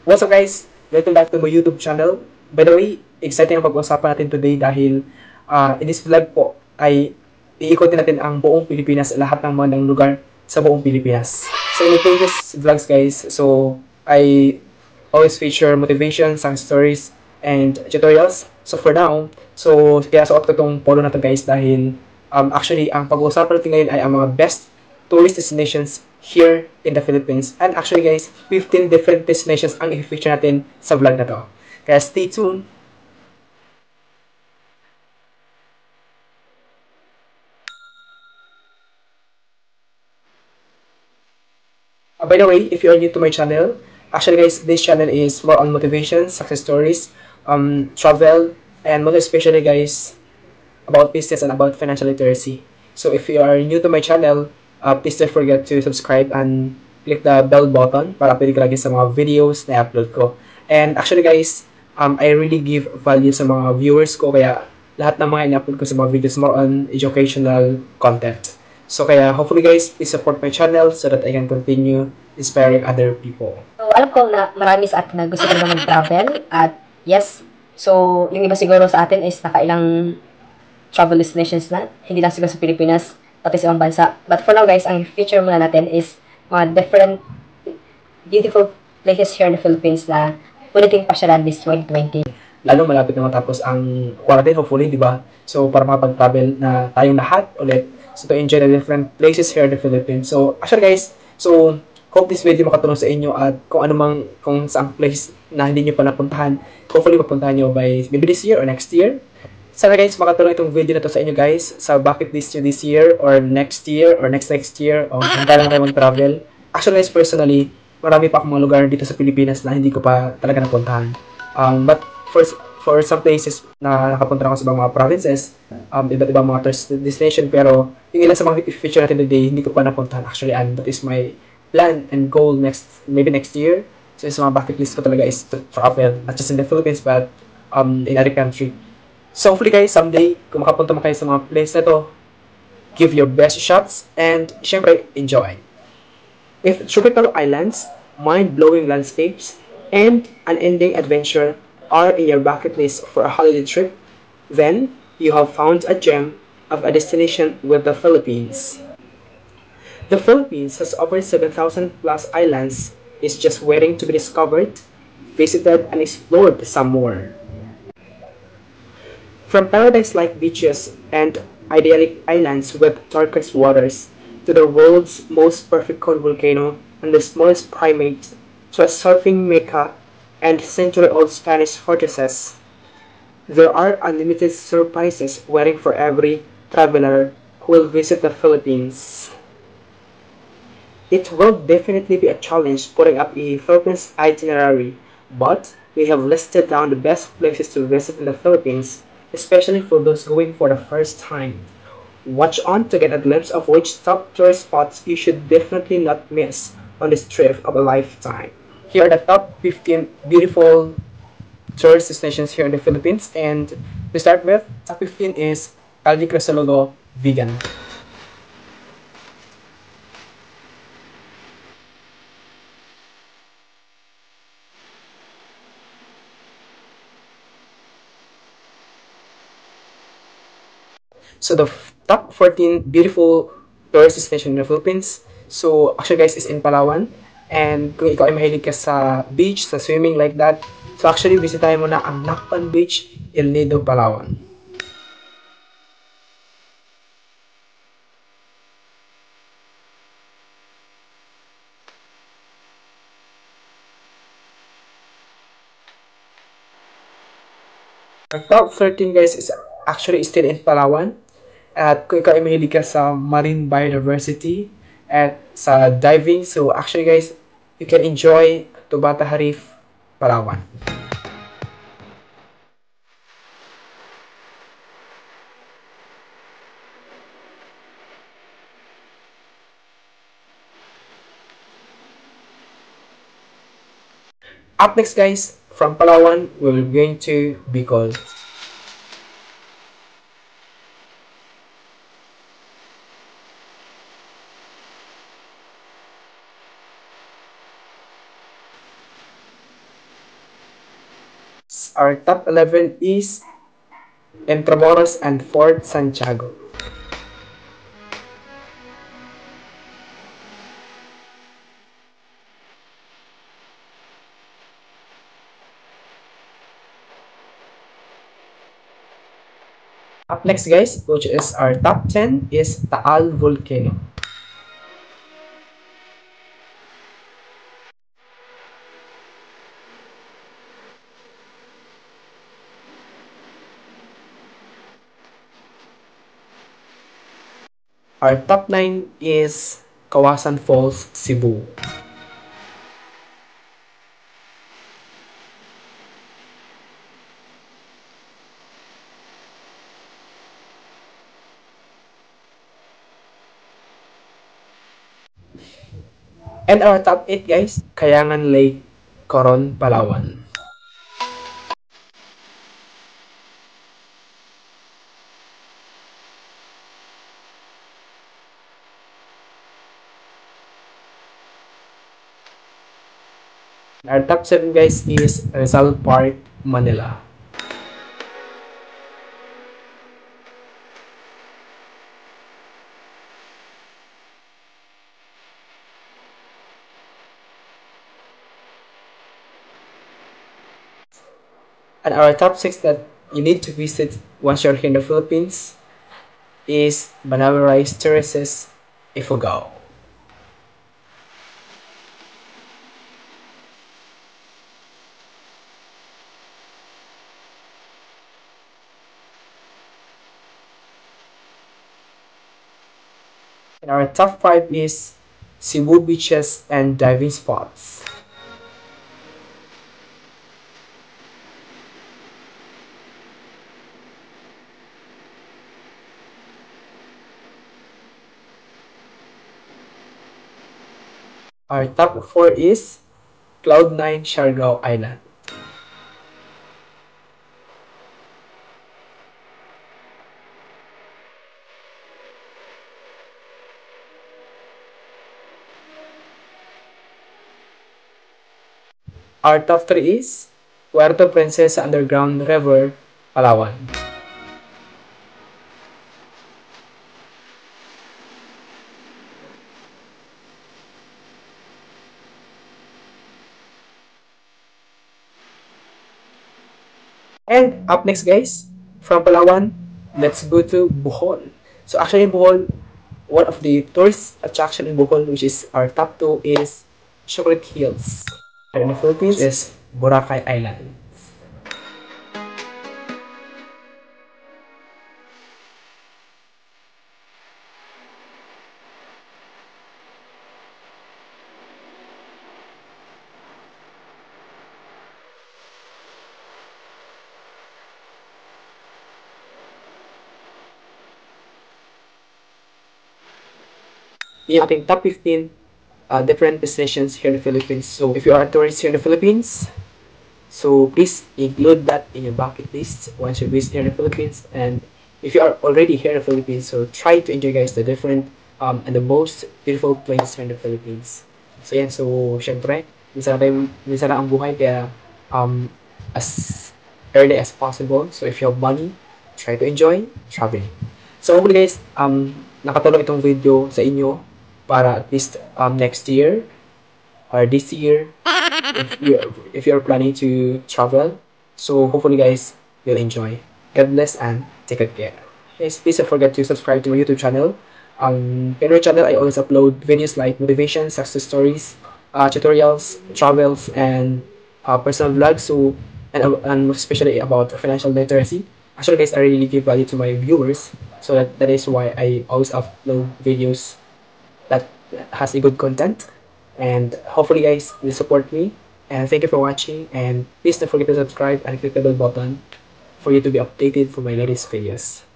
What's up guys? Welcome back to my YouTube channel. By the way, exciting ang pag-usapan natin today dahil in this vlog po ay iikotin natin ang buong Pilipinas, lahat ng mga lugar sa buong Pilipinas. So in the previous vlogs guys, so I always feature motivation, some stories, and tutorials. So for now, kaya suot ko itong polo na to guys dahil actually ang pag-uusapan natin ngayon ay ang mga best tourist destinations here in the Philippines. And actually guys, 15 different destinations ang i-feature natin sa vlog na to. Kaya stay tuned. By the way, if you are new to my channel, actually guys, this channel is more on motivation, success stories, travel, and most especially guys, about business and about financial literacy. So if you are new to my channel, please don't forget to subscribe and click the bell button para update ka lagi sa mga videos na upload ko. And actually guys, I really give value sa mga viewers ko kaya lahat ng mga in-upload ko sa mga videos more on educational content. So kaya hopefully guys, please support my channel so that I can continue inspiring other people. So, alam ko na marami sa atin na gusto ko naman mag-travel at yes, so yung iba siguro sa atin is nakailang travel destinations na, hindi lang siguro sa Pilipinas, pati sa ibang bansa. But for now guys, ang feature muna natin is mga different beautiful places here in the Philippines na pwedeng pasyalan this 2020. Lalo malapit na matapos ang quarantine, hopefully, di ba? So, para makapag-travel na tayong lahat ulit. So, to enjoy the different places here in the Philippines. So, actually guys, so, hope this video makatulong sa inyo at kung ano mang, kung saang place na hindi nyo pa napuntahan, hopefully mapuntahan nyo by maybe this year or next year. Sana guys, makatulong itong video na to sa inyo guys, sa bucket list nyo this year or next year or next year o handa lang kayo mag-travel. Actually guys, personally, marami pa akong mga lugar dito sa Pilipinas na hindi ko pa talaga napuntahan. But for some places na nakapunta ako sa ibang mga provinces, iba't ibang mga tourist destination, pero yung ilan sa mga feature natin today, hindi ko pa napuntahan actually, and that is my plan and goal maybe next year. So sa mga bucket list ko talaga is to travel, not just in the Philippines, but in other country. So hopefully guys, someday, kung makapunta mo kayo sa mga place na to, give your best shots, and syempre, enjoy. If tropical islands, mind-blowing landscapes, and unending adventure are in your bucket list for a holiday trip, then you have found a gem of a destination with the Philippines. The Philippines has over 7,000 plus islands, is just waiting to be discovered, visited, and explored some more. From paradise-like beaches and idyllic islands with turquoise waters, to the world's most perfect cone volcano and the smallest primate, to a surfing mecca and century-old Spanish fortresses, there are unlimited surprises waiting for every traveler who will visit the Philippines. It will definitely be a challenge putting up a Philippines itinerary, but we have listed down the best places to visit in the Philippines, especially for those going for the first time. Watch on to get a glimpse of which top tourist spots you should definitely not miss on this trip of a lifetime. Here are the top 15 beautiful tourist destinations here in the Philippines, and to start with, top 15 is Caldi Crisologo Vegan. So the top 14 beautiful tourist destination in the Philippines. So actually guys, is in Palawan. And kung ikaw ay mahilig ka sa beach, sa swimming like that, so actually visitahin mo na ang Nakpan Beach, El Nido, Palawan. Ang top 13 guys is actually still in Palawan. At kung ikaw ay mahilig ka sa marine biodiversity at sa diving, so actually guys, you can enjoy Tubata Harif, Palawan. Up next guys, from Palawan, we're going to Bicol. Our top 11 is Intramuros and Fort Santiago. Up next guys, which is our top 10 is Taal Volcano. Our top 9 is Kawasan Falls, Cebu. And our top 8 guys, Kayangan Lake, Coron, Palawan. Our top 7 guys is Rizal Park, Manila. And our top 6 that you need to visit once you're here in the Philippines is Banawe Rice Terraces, Ifugao. And our top 5 is Cebu beaches and diving spots. Our top 4 is Cloud9 Siargao Island. Our top 3 is Puerto Princesa Underground River, Palawan. And up next guys, from Palawan, let's go to Bohol. So actually Bohol, one of the tourist attraction in Bohol, which is our top 2 is Chocolate Hills. And in the Philippines is Boracay Island. Yung ating top 15 different destinations here in the Philippines. So if you are a tourist here in the Philippines, so please include that in your bucket list once you visit here in the Philippines. And if you are already here in the Philippines, so try to enjoy guys the different and the most beautiful places here in the Philippines. So yan, so syempre, minsan lang ang buhay kaya as early as possible. So if you have money, try to enjoy traveling. So hopefully guys, nakatulong itong video sa inyo para at least next year or this year if you're planning to travel. So hopefully guys you'll enjoy. God bless and take good care. Guys, please don't forget to subscribe to my YouTube channel. In my channel I always upload videos like motivation, success stories, tutorials, travels, and personal vlogs. So and especially about financial literacy. Actually guys, I really give value to my viewers. So that is why I always upload videos that has a good content, and hopefully guys will support me, and thank you for watching, and please don't forget to subscribe and click the bell button for you to be updated for my latest videos.